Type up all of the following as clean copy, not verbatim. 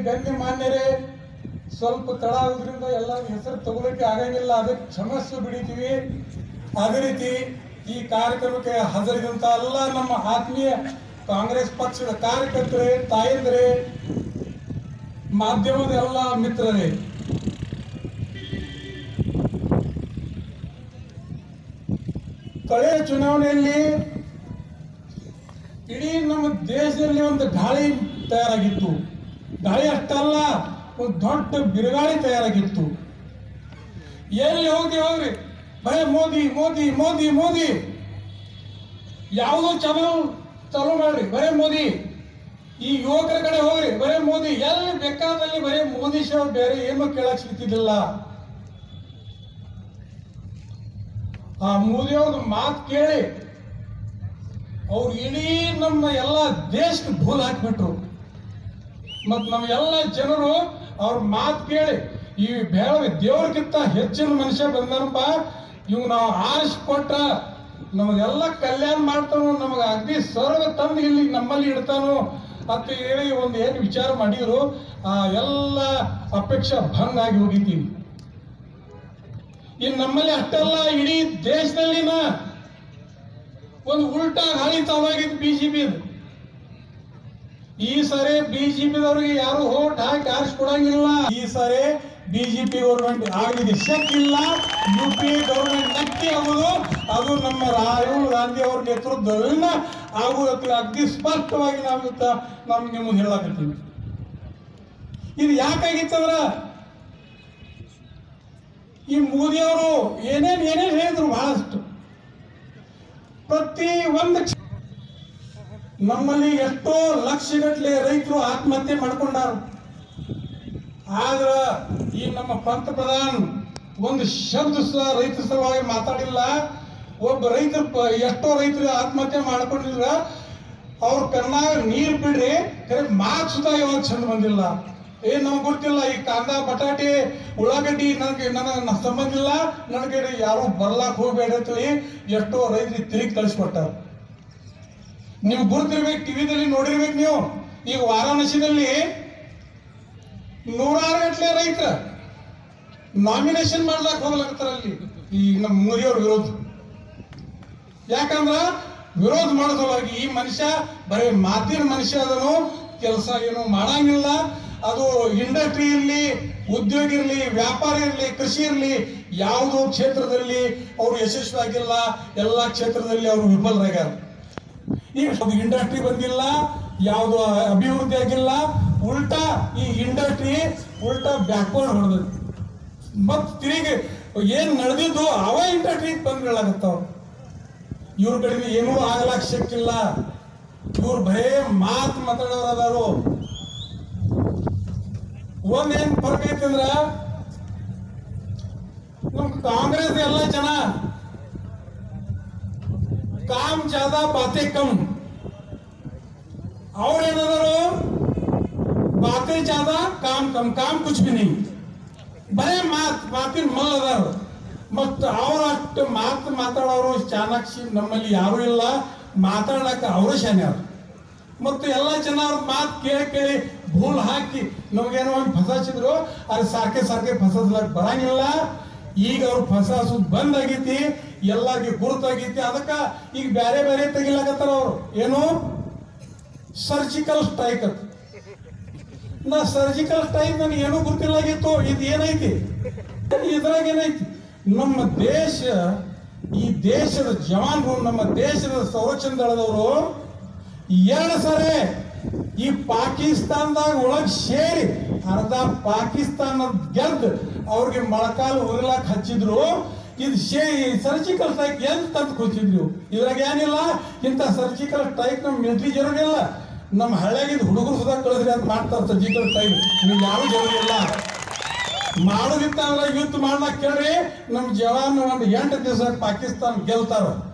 ಗಣ್ಯಮಾನ್ಯರೇ, ಸ್ವಲ್ಪ ತಡ ಆಗೋದ್ರಿಂದ ಎಲ್ಲ ಹೆಸರು ತಗೊಳ್ಳಕ್ಕೆ ಆಗಂಗಿಲ್ಲ, ಅದಕ್ಕೆ ಕ್ಷಮಸ್ಸು ಬಿಡಿತೀವಿ. ಅದೇ ರೀತಿ ಈ ಕಾರ್ಯಕ್ರಮಕ್ಕೆ ಹಾಜರಿದಂತ ಎಲ್ಲ ನಮ್ಮ ಆತ್ಮೀಯ ಕಾಂಗ್ರೆಸ್ ಪಕ್ಷದ ಕಾರ್ಯಕರ್ತರೇ, ತಾಯಂದಿರೇ, ಮಾಧ್ಯಮದ ಎಲ್ಲ ಮಿತ್ರರೇ, ಕಳೆದ ಚುನಾವಣೆಯಲ್ಲಿ ಇಡೀ ನಮ್ಮ ದೇಶದಲ್ಲಿ ಒಂದು ಗಾಳಿ ತಯಾರಾಗಿತ್ತು. ಗಾಳಿ ಅಷ್ಟಲ್ಲ, ಒಂದು ದೊಡ್ಡ ಬಿರುಗಾಳಿ ತಯಾರಾಗಿತ್ತು. ಎಲ್ಲಿ ಹೋಗ್ರಿ ಬರೇ ಮೋದಿ ಮೋದಿ ಮೋದಿ ಮೋದಿ, ಯಾವುದೋ ಚಾಲೂ ಮಾಡ್ರಿ ಬರೇ ಮೋದಿ. ಈ ಯುವಕರ ಕಡೆ ಹೋಗ್ರಿ ಬರೇ ಮೋದಿ. ಎಲ್ಲಿ ಬೇಕಾದಲ್ಲಿ ಬರೇ ಮೋದಿ ಶೋ, ಬೇರೆ ಏನು ಕೇಳಕ್ ಸಿಗ್ತಿದ್ದಿಲ್ಲ. ಆ ಮೋದಿ ಅವ್ರ ಮಾತು ಕೇಳಿ ಅವ್ರು ಇಡೀ ನಮ್ಮ ಎಲ್ಲ ದೇಶಕ್ಕೆ ಧೂಳು ಹಾಕ್ಬಿಟ್ರು. ಮತ್ ನಮ್ಮ ಎಲ್ಲ ಜನರು ಅವ್ರ ಮಾತು ಕೇಳಿ ಈ ದೇವ್ರಿಗಿಂತ ಹೆಚ್ಚಿನ ಮನುಷ್ಯ ಬಂದನಪ್ಪ, ಇವ್ ನಾವು ಆರಿಸ್ಕೊಟ್ರ ನಮಗೆಲ್ಲ ಕಲ್ಯಾಣ ಮಾಡ್ತಾನು, ನಮಗೆ ಅಗ್ದಿ ಸ್ವರ್ಗ ತಂದು ಇಲ್ಲಿ ನಮ್ಮಲ್ಲಿ ಇಡ್ತಾನು ಅಂತ ಹೇಳಿ ಒಂದು ಏನು ವಿಚಾರ ಮಾಡಿದ್ರು, ಆ ಎಲ್ಲ ಅಪೇಕ್ಷೆ ಭಂಗ ಆಗಿ ಹೋಗಿದ್ದೀವಿ. ಇನ್ನು ನಮ್ಮಲ್ಲಿ ಅಷ್ಟೆಲ್ಲ ಇಡೀ ದೇಶದಲ್ಲಿನ ಒಂದು ಉಲ್ಟಾ ಗಾಳಿ ಚಾಲಾಗಿತ್ತು ಬಿಜೆಪಿ. ಈ ಸರಿ ಬಿಜೆಪಿದವ್ರಿಗೆ ಯಾರು ಹೋಟ್ ಹಾಕಿ ಆರಿಸ್ಕೊಡಂಗಿಲ್ಲ. ಈ ಸರಿ ಬಿಜೆಪಿ ಗೌರ್ಮೆಂಟ್ ಆಗಲಿಕ್ಕೆ ಶಕ್ತಿಲ್ಲ. UPA ಗೌರ್ಮೆಂಟ್ ನಕ್ಕಿ ಆಗುದು ಅದು ನಮ್ಮ ರಾಹುಲ್ ಗಾಂಧಿ ಅವ್ರ ನೇತೃತ್ವದಿಂದ ಆಗುವುದಕ್ಕೆ ಅಗ್ದಿ ಸ್ಪಷ್ಟವಾಗಿ ನಾವು ನಿಮ್ಗೆ ಹೇಳಾಕತ್ತೀವಿ. ಇದು ಯಾಕಾಗಿತ್ತಂದ್ರ ಈ ಮೋದಿಯವರು ಏನೇನ್ ಹೇಳಿದ್ರು ಬಹಳಷ್ಟು. ಪ್ರತಿ ಒಂದು ನಮ್ಮಲ್ಲಿ ಎಷ್ಟೋ ಲಕ್ಷಗಟ್ಟಲೆ ರೈತರು ಆತ್ಮಹತ್ಯೆ ಮಾಡ್ಕೊಂಡಾರ. ಆದ್ರ ಈ ನಮ್ಮ ಪಂತಪ್ರಧಾನ್ ಒಂದು ಶಬ್ದ ಸಹ ರೈತ ಸಲುವಾಗಿ ಮಾತಾಡಿಲ್ಲ. ಒಬ್ಬ ರೈತರು ಎಷ್ಟೋ ರೈತರು ಆತ್ಮಹತ್ಯೆ ಮಾಡ್ಕೊಂಡಿದ್ರ, ಅವ್ರ ಕಣ್ಣಾಗ ನೀರ್ ಬಿಡ್ರಿ, ಕರೆ ಮಾತು ಸುಧಾ ಯಾವಾಗ ಚಂದ ಬಂದಿಲ್ಲ. ನಮ್ಗೆ ಗೊತ್ತಿಲ್ಲ, ಈ ಕಾಂದಾ ಬಟಾಟೆ ಉಳ್ಳಾಗಡ್ಡಿ ನನ್ನ ಸಂಬಂಧ ಇಲ್ಲ, ನನಗೆ ಯಾರು ಬರ್ಲಾಕ್ ಹೋಗ್ಬೇಡ ಅಂತೇಳಿ ಎಷ್ಟೋ ರೈತರಿಗೆ ತಿರುಗಿ ಕಳಿಸ್ಕೊಟ್ಟಾರ. ನೀವು ಗುರುತಿರ್ಬೇಕು, ಟಿವಿದಲ್ಲಿ ನೋಡಿರ್ಬೇಕು ನೀವು. ಈಗ ವಾರಾಣಸಿದಲ್ಲಿ 100 ಗಟ್ಟಲೆ ರೈತರ ನಾಮಿನೇಷನ್ ಮಾಡ್ಲಾಕ್ ಹೋಗ್ಲಾಕತ್ತಾರ ಅಲ್ಲಿ ಈ ನಮ್ಮ ಮೋದಿಯವ್ರ ವಿರೋಧ. ಯಾಕಂದ್ರ ವಿರೋಧ ಮಾಡೋದವಾಗಿ ಈ ಮನುಷ್ಯ ಬರೀ ಮಾತಿನ ಮನುಷ್ಯ ಅದನ್ನು, ಕೆಲಸ ಏನು ಮಾಡಂಗಿಲ್ಲ. ಅದು ಇಂಡಸ್ಟ್ರಿ ಇರಲಿ, ಉದ್ಯೋಗ ಇರಲಿ, ವ್ಯಾಪಾರ ಇರಲಿ, ಕೃಷಿ ಇರಲಿ, ಯಾವುದೋ ಕ್ಷೇತ್ರದಲ್ಲಿ ಅವರು ಯಶಸ್ವಿಯಾಗಿಲ್ಲ. ಎಲ್ಲ ಕ್ಷೇತ್ರದಲ್ಲಿ ಅವರು ವಿಫಲರಾಗ್ಯಾರ. ಈಗ ಇಂಡಸ್ಟ್ರಿ ಬಂದಿಲ್ಲ, ಯಾವುದು ಅಭಿವೃದ್ಧಿ ಆಗಿಲ್ಲ. ಉಲ್ಟಾ ಈ ಇಂಡಸ್ಟ್ರಿ ಉಲ್ಟಾ ಬ್ಯಾಕ್ವರ್ಡ್ ಹೊಡೆದ. ಮತ್ ತಿರುಗಿ ಏನ್ ನಡೆದಿದ್ದು ಅವ ಇಂಡಸ್ಟ್ರಿ ಬಂದ್ ಹೇಳಾಗತ್ತಾವ. ಇವ್ರ ಕಡೆಯಿಂದ ಏನೂ ಆಗ್ಲಾಕ್ ಶಕ್ತಿಲ್ಲ. ಇವ್ರು ಬರೇ ಮಾತಾಡೋರು ಅದಾರು. ಒಂದೇನ್ ಫರ್ಕ್ ಐತಂದ್ರ ನಮ್ ಕಾಂಗ್ರೆಸ್ ಎಲ್ಲ ಜನ काम ज्यादा बातें कम, और बातें ज्यादा काम कम. काम कुछ भी नहीं, बड़े मातिन मल अदार. मत ಅವ್ರ ಅಷ್ಟು ಮಾತಾಡೋರು ಚಾಣಾಕ್ಷಿ ನಮ್ಮಲ್ಲಿ ಯಾರು ಇಲ್ಲ. ಮಾತಾಡಕ್ಕೆ ಅವರು ಶಾನ್ಯಾರ. ಮತ್ತು ಎಲ್ಲ ಜನ ಅವ್ರ ಮಾತು ಕೇಳಿ ಭೂಲ್ ಹಾಕಿ ನಮಗೇನೋ ಒಂದು ಫಸಾಸಿದ್ರು. ಅದು ಸಾರ್ಕೆ ಫಸಸ್ಲಾಕ್ ಬರಂಗಿಲ್ಲ. ಈಗ ಅವ್ರು ಫಸಾಸೋದು ಬಂದ್ ಆಗೈತಿ, ಎಲ್ಲರಿಗೆ ಗುರುತಾಗೈತಿ. ಅದಕ್ಕ ಈಗ ಬೇರೆ ಬೇರೆ ತೆಗಿಲಾಕತ್ತಾರ ಅವರು. ಏನು ಸರ್ಜಿಕಲ್ ಸ್ಟ್ರೈಕ್ ಅಂತ. ನಾ ಸರ್ಜಿಕಲ್ ಸ್ಟ್ರೈಕ್ ನನಗೆ ಏನೂ ಗುರುತಿಲ್ಲಾಗಿತ್ತು. ಇದು ಏನೈತಿ, ಇದ್ರಾಗ ಏನೈತಿ, ನಮ್ಮ ದೇಶ, ಈ ದೇಶದ ಜವಾನರು, ನಮ್ಮ ದೇಶದ ಸಂರಕ್ಷಣಾ ದಳದವರು 2 ಸರಿ ಈ ಪಾಕಿಸ್ತಾನದಾಗ ಒಳಗ್ ಸೇರಿ ಅರ್ಧ ಪಾಕಿಸ್ತಾನ ಗೆದ್ದು ಅವ್ರಿಗೆ ಮೊಳಕಾಲು ಉರ್ಲಾಕ್ ಹಚ್ಚಿದ್ರು. ಇದು ಸರ್ಜಿಕಲ್ ಸ್ಟ್ರೈಕ್ ಎಲ್ಲಿ ತಂದು ಕೂತಿದ್ರು. ಇದ್ರಾಗ ಏನಿಲ್ಲ, ಇಂಥ ಸರ್ಜಿಕಲ್ ಸ್ಟ್ರೈಕ್ ನಮ್ಮ ಮಿಲಿಟರಿ ಜರೂರಿಲ್ಲ. ನಮ್ಮ ಹಳ್ಳಿಯಾಗಿದ್ದು ಹುಡುಗರು ಸುಧಾ ಕಳಿಸ್ರಿ ಅಂತ ಮಾಡ್ತಾರೆ ಸರ್ಜಿಕಲ್ ಸ್ಟ್ರೈಕ್. ನೀವು ಯಾವ ಜರೂರಿಲ್ಲ. ಮಾಡೋದಿತ್ತ ಅಂದ್ರೆ ಯುದ್ಧ ಮಾಡ್ಲಾಕ್ ಕೇಳ್ರಿ, ನಮ್ಮ ಜವಾನ್ ಒಂದು 8 ದಿವಸ ಪಾಕಿಸ್ತಾನ ಗೆಲ್ತಾರ.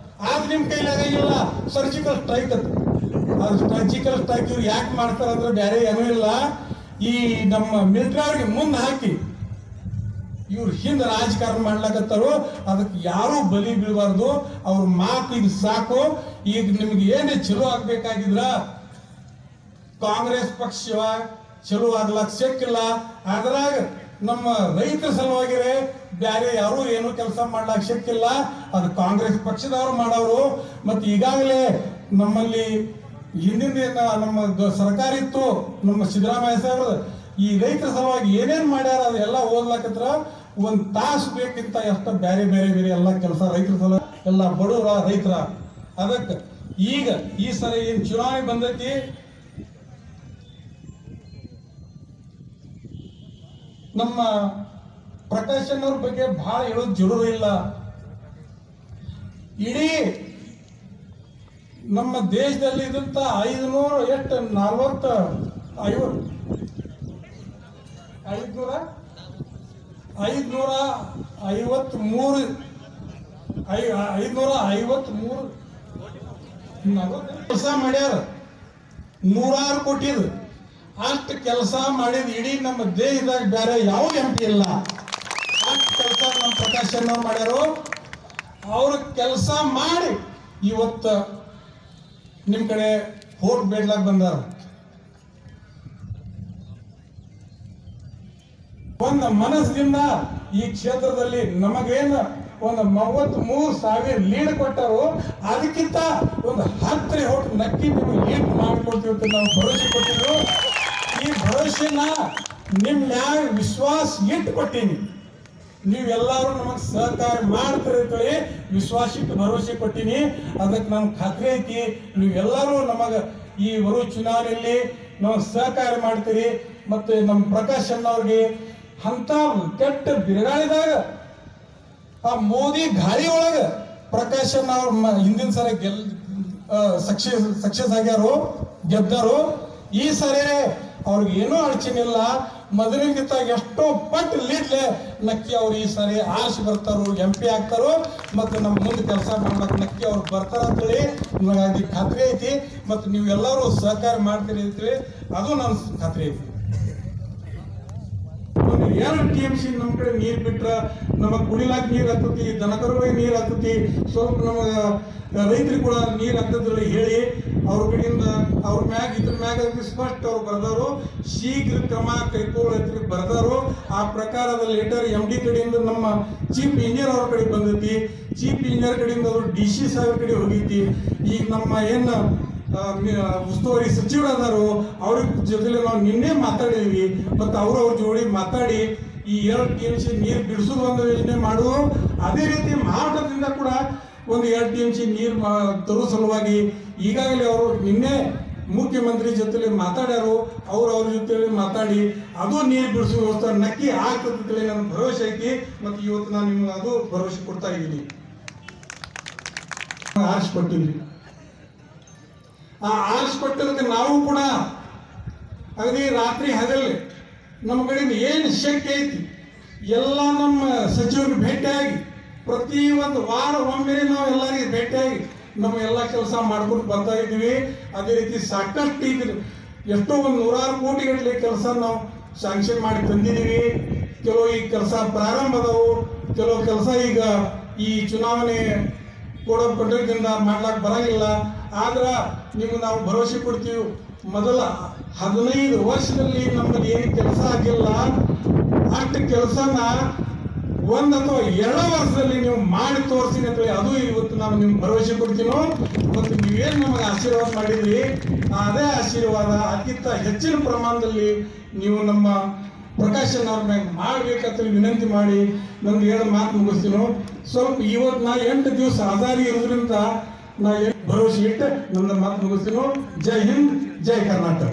ಆದ್ರೆ ನಿಮ್ ಕೈಲಾಗಿಲ್ಲ ಸರ್ಜಿಕಲ್ ಸ್ಟ್ರೈಕ್ ಅಂತ. ಅದು ಸರ್ಜಿಕಲ್ ಸ್ಟ್ರೈಕ್ ಇವ್ರು ಯಾಕೆ ಮಾಡ್ತಾರೆ ಅಂದ್ರೆ ಬೇರೆ ಏನೂ ಇಲ್ಲ, ಈ ನಮ್ಮ ಮಿಲಿಟರಿ ಅವ್ರಿಗೆ ಮುಂದೆ ಹಾಕಿ ಇವ್ರು ಹಿಂದೆ ರಾಜಕಾರಣ ಮಾಡ್ಲಾಕತ್ತಾರೋ. ಅದಕ್ಕೆ ಯಾರೂ ಬಲಿ ಬೀಳಬಾರ್ದು. ಅವ್ರ ಮಾತಿಗೆ ಸಾಕು. ಈಗ ನಿಮ್ಗೆ ಏನೇ ಚಲೋ ಆಗ್ಬೇಕಾಗಿದ್ರ ಕಾಂಗ್ರೆಸ್ ಪಕ್ಷ ಚಲೋ ಆಗ್ಲಕ್ ಸಿಕ್ಕಿಲ್ಲ. ಅದ್ರಾಗ ನಮ್ಮ ರೈತರ ಸಲುವಾಗಿರೇ ಬ್ಯಾರೆ ಯಾರು ಏನು ಕೆಲಸ ಮಾಡ್ಲಾಕ್ ಸಿಕ್ಕಿಲ್ಲ. ಅದು ಕಾಂಗ್ರೆಸ್ ಪಕ್ಷದವ್ರು ಮಾಡೋರು. ಮತ್ತು ಈಗಾಗಲೇ ನಮ್ಮಲ್ಲಿ ಹಿಂದಿನ ನಮ್ಮ ಸರ್ಕಾರ ಇತ್ತು, ನಮ್ಮ ಸಿದ್ದರಾಮಯ್ಯ ಸಾಹೇಬ್ರ ಈ ರೈತರ ಸಲುವಾಗಿ ಏನೇನ್ ಮಾಡ್ಯಾರ ಅದೆಲ್ಲ ಓದ್ಲಾಕತ್ರ ಒಂದ್ ತಾಸು ಬೇಕಿಂತ ಎಷ್ಟು ಬೇರೆ ಬೇರೆ ಬೇರೆ ಎಲ್ಲ ಕೆಲಸ ರೈತರ ಸಲ ಎಲ್ಲ ಬಡವರ ರೈತರ. ಅದಕ್ಕೆ ಈಗ ಈ ಸರಿ ಏನ್ ಚುನಾವಣೆ ಬಂದೈತಿ, ನಮ್ಮ ಪ್ರಕಾಶ್ ಅವ್ರ ಬಗ್ಗೆ ಬಹಳ ಹೇಳೋದು ಜರೂರು ಇಲ್ಲ. ಇಡೀ ನಮ್ಮ ದೇಶದಲ್ಲಿ ಇದ್ದಂತ 553 ಕೆಲಸ ಮಾಡ್ಯಾರ. 100 ಕೋಟಿದು ಅಷ್ಟು ಕೆಲಸ ಮಾಡಿದ ಇಡೀ ನಮ್ಮ ದೇಶದಾಗ ಬೇರೆ ಯಾವ MP ಇಲ್ಲ. ಅಷ್ಟು ಕೆಲಸ ನಮ್ಮ ಪ್ರಕಾಶ್ ಅವ್ರು ಮಾಡ್ಯಾರು. ಅವ್ರ ಕೆಲಸ ಮಾಡಿ ಇವತ್ತು ನಿಮ್ ಕಡೆ ವೋಟ್ ಬೇಡ್ಲಾಕ್ ಬಂದಾರ. ಒಂದು ಮನಸ್ಸಿನಿಂದ ಈ ಕ್ಷೇತ್ರದಲ್ಲಿ ನಮಗೇನು ಒಂದು 33,000 ಲೀಡ್ ಕೊಟ್ಟರು. ಅದಕ್ಕಿಂತ ಒಂದು 10 ವೋಟ್ ನಕ್ಕಿ ನೀವು ಲೀಡ್ ಮಾಡಿಕೊಡ್ತೀವಿ ಅಂತ ನಾವು ಭರವಸೆ ಕೊಟ್ಟಿದ್ರು. ಈ ಭರವಸೆನ ನಿಮ್ ಮ್ಯಾಗ ವಿಶ್ವಾಸ ಇಟ್ಟು ಕೊಟ್ಟೀನಿ. ನೀವೆಲ್ಲರೂ ನಮಗೆ ಸಹಕಾರ ಮಾಡ್ತೀರಿ ವಿಶ್ವಾಸ ಇಟ್ಟು ಭರವಸೆ ಕೊಟ್ಟಿನಿ. ಅದಕ್ಕೆ ನಮ್ಗೆ ಖಾತ್ರಿ ಐತಿ ನೀವೆಲ್ಲರೂ ನಮಗೆ ಈ ಬರೋ ಚುನಾವಣೆಯಲ್ಲಿ ನಾವು ಸಹಕಾರ ಮಾಡ್ತೀರಿ. ಮತ್ತೆ ನಮ್ಮ ಪ್ರಕಾಶ್ ಅವ್ರಿಗೆ ಅಂತ ಕೆಟ್ಟ ಬಿರುಗಾಳಿದಾಗ ಆ ಮೋದಿ ಗಾಳಿ ಒಳಗ ಪ್ರಕಾಶ್ ಅವ್ರ ಹಿಂದಿನ ಸಲ ಸಕ್ಸಸ್ ಆಗ್ಯಾರು, ಗೆದ್ದರು. ಈ ಸರಿ ಅವ್ರಿಗೆ ಏನೂ ಅಡಚಣೆ ಮೊದಲಿಗಿಂತ ಎಷ್ಟೋ ಪಟ್ಟು ಲೀಡ್ಲೆ ನಕ್ಕಿ ಅವ್ರು ಈ ಸಾರಿ ಆರ್ಸಿ ಬರ್ತಾರೋ, MP ಆಗ್ತಾರೋ. ಮತ್ತು ನಮ್ಮ ಮುಂದೆ ಕೆಲಸ ಮಾಡ್ಬೇಕು ನಕ್ಕಿ ಅವ್ರು ಬರ್ತಾರ ಅಂತೇಳಿ ನನಗಾಗಿ ಖಾತ್ರಿ ಐತಿ. ಮತ್ತು ನೀವೆಲ್ಲರೂ ಸಹಕಾರ ಮಾಡ್ತೀರಿ ಅಂತೇಳಿ ಅದು ನನ್ನ ಖಾತ್ರಿ ಐತಿ. 2 TMC ನಮ್ಮ ಕಡೆ ನೀರು ಬಿಟ್ರೆ ನಮಗೆ ಕುಡಿಲಾಕ ನೀರು ಹತ್ತತಿ, ದನಕರುಗಳಿಗೆ ನೀರು ಹತ್ತತಿ, ಸ್ವಲ್ಪ ನಮಗೆ ರೈತರಿಗೆ ಕೂಡ ನೀರು ಹತ್ತದ್ರಲ್ಲಿ ಹೇಳಿ ಅವ್ರ ಕಡೆಯಿಂದ ಅವ್ರ ಮ್ಯಾಗ ಇದ್ರ ಮ್ಯಾಗ ಸ್ಪಷ್ಟ ಅವ್ರು ಬರ್ದಾರು. ಶೀಘ್ರ ಕ್ರಮ ಕೈಗೊಳ್ಳೋದ್ರಿಗೆ ಬರ್ದಾರು. ಆ ಪ್ರಕಾರದ ಲೆಟರ್ MD ಕಡೆಯಿಂದ ನಮ್ಮ ಚೀಫ್ ಇಂಜಿನಿಯರ್ ಅವ್ರ ಕಡೆ ಬಂದೈತಿ. ಚೀಫ್ ಇಂಜಿನಿಯರ್ ಕಡೆಯಿಂದ ಅವರು DC ಸಾಹೇಬ್ರ ಕಡೆ ಹೋಗೈತಿ. ಈಗ ನಮ್ಮ ಏನು ಉಸ್ತುವಾರಿ ಸಚಿವರಾದರು ಅವ್ರ ಜೊತೆಲಿ ನಾವು ನಿನ್ನೆ ಮಾತಾಡಿದ್ವಿ. ಮತ್ತು ಅವ್ರ ಜೋಡಿ ಮಾತಾಡಿ ಈ 2 TMC ನೀರು ಬಿಡಿಸೋದು ಒಂದು ಯೋಜನೆ ಮಾಡುವ. ಅದೇ ರೀತಿ ಮಾರಾಟದಿಂದ ಕೂಡ ಒಂದು 2 TMC ನೀರು ತರುವ ಸಲುವಾಗಿ ಈಗಾಗಲೇ ಅವರು ನಿನ್ನೆ ಮುಖ್ಯಮಂತ್ರಿ ಜೊತೆಲಿ ಮಾತಾಡ್ಯಾರು. ಅವ್ರ ಜೊತೆಲಿ ಮಾತಾಡಿ ಅದು ನೀರು ಬಿಡಿಸುವ ವ್ಯವಸ್ಥೆ ನಕ್ಕಿ ಆಗ್ತದೆ ನನ್ನ ಭರವಸೆ ಐತಿ. ಮತ್ತು ಇವತ್ತು ನಾನು ನಿಮ್ಗೆ ಅದು ಭರವಸೆ ಕೊಡ್ತಾ ಇದ್ದೀನಿ. ಆರಿಸ್ಕೊಟ್ಟಿದ್ವಿ. ಆ ಆರಿಸ್ಕೊಟ್ಟದಕ್ಕೆ ನಾವು ಕೂಡ ಅಗದಿ ರಾತ್ರಿ ಹಗಲೇ ನಮ್ಮ ಕಡೆಯಿಂದ ಏನು ಶಕ್ತಿ ಐತಿ ಎಲ್ಲ ನಮ್ಮ ಸಚಿವರಿಗೆ ಭೇಟಿಯಾಗಿ ಪ್ರತಿ ಒಂದು ವಾರ ಒಮ್ಮೆ ನಾವು ಎಲ್ಲರಿಗೆ ಭೇಟಿಯಾಗಿ ನಮ್ಮ ಎಲ್ಲ ಕೆಲಸ ಮಾಡ್ಕೊಂಡು ಬರ್ತಾ ಇದ್ದೀವಿ. ಅದೇ ರೀತಿ ಸಾಕಷ್ಟು ಇದ್ರು ಎಷ್ಟೋ ಒಂದು 100 ಕೋಟಿ ಗಟ್ಟಲೆ ಕೆಲಸ ನಾವು ಸ್ಯಾಂಕ್ಷನ್ ಮಾಡಿ ತಂದಿದ್ದೀವಿ. ಕೆಲವು ಈ ಕೆಲಸ ಪ್ರಾರಂಭ ಅದಾವು, ಕೆಲವು ಕೆಲಸ ಈಗ ಈ ಚುನಾವಣೆ ಕೊಡೋದ್ರಿಂದ ಮಾಡ್ಲಾಕ್ ಬರಂಗಿಲ್ಲ. ಆದ್ರೆ ನಿಮ್ಗೆ ನಾವು ಭರವಸೆ ಕೊಡ್ತೀವಿ, ಮೊದಲ 15 ವರ್ಷದಲ್ಲಿ ನಮ್ಮಲ್ಲಿ ಏನು ಕೆಲಸ ಆಗಿಲ್ಲ ಅಷ್ಟು ಕೆಲಸನ 1 ಅಥವಾ 2 ವರ್ಷದಲ್ಲಿ ನೀವು ಮಾಡಿ ತೋರಿಸ್ತೀನಿ ಅಂತ ಹೇಳಿ ಅದು ಇವತ್ತು ನಾವು ನಿಮ್ಗೆ ಭರವಸೆ ಕೊಡ್ತೀನೋ. ಮತ್ತು ನೀವೇನು ನಮಗೆ ಆಶೀರ್ವಾದ ಮಾಡಿದ್ರಿ ಅದೇ ಆಶೀರ್ವಾದ ಅದಕ್ಕಿಂತ ಹೆಚ್ಚಿನ ಪ್ರಮಾಣದಲ್ಲಿ ನೀವು ನಮ್ಮ ಪ್ರಕಾಶ್ ಅವ್ರ ಮ್ಯಾಗ ಮಾಡ್ಬೇಕಂತ ವಿನಂತಿ ಮಾಡಿ ನಮ್ಗೆ 2 ಮಾತು ಮುಗಿಸ್ತೀನೋ. ಸ್ವಲ್ಪ ಇವತ್ತು ನಾ 8 ದಿವಸ ಆಧಾರಿ ಇರೋದ್ರಿಂದ ನಾ ಭರವಸೆ ಇಟ್ಟು ನನ್ನ ಮಾತು ಮುಗಿಸ್ತೀನೋ. ಜೈ ಹಿಂದ್, ಜೈ ಕರ್ನಾಟಕ.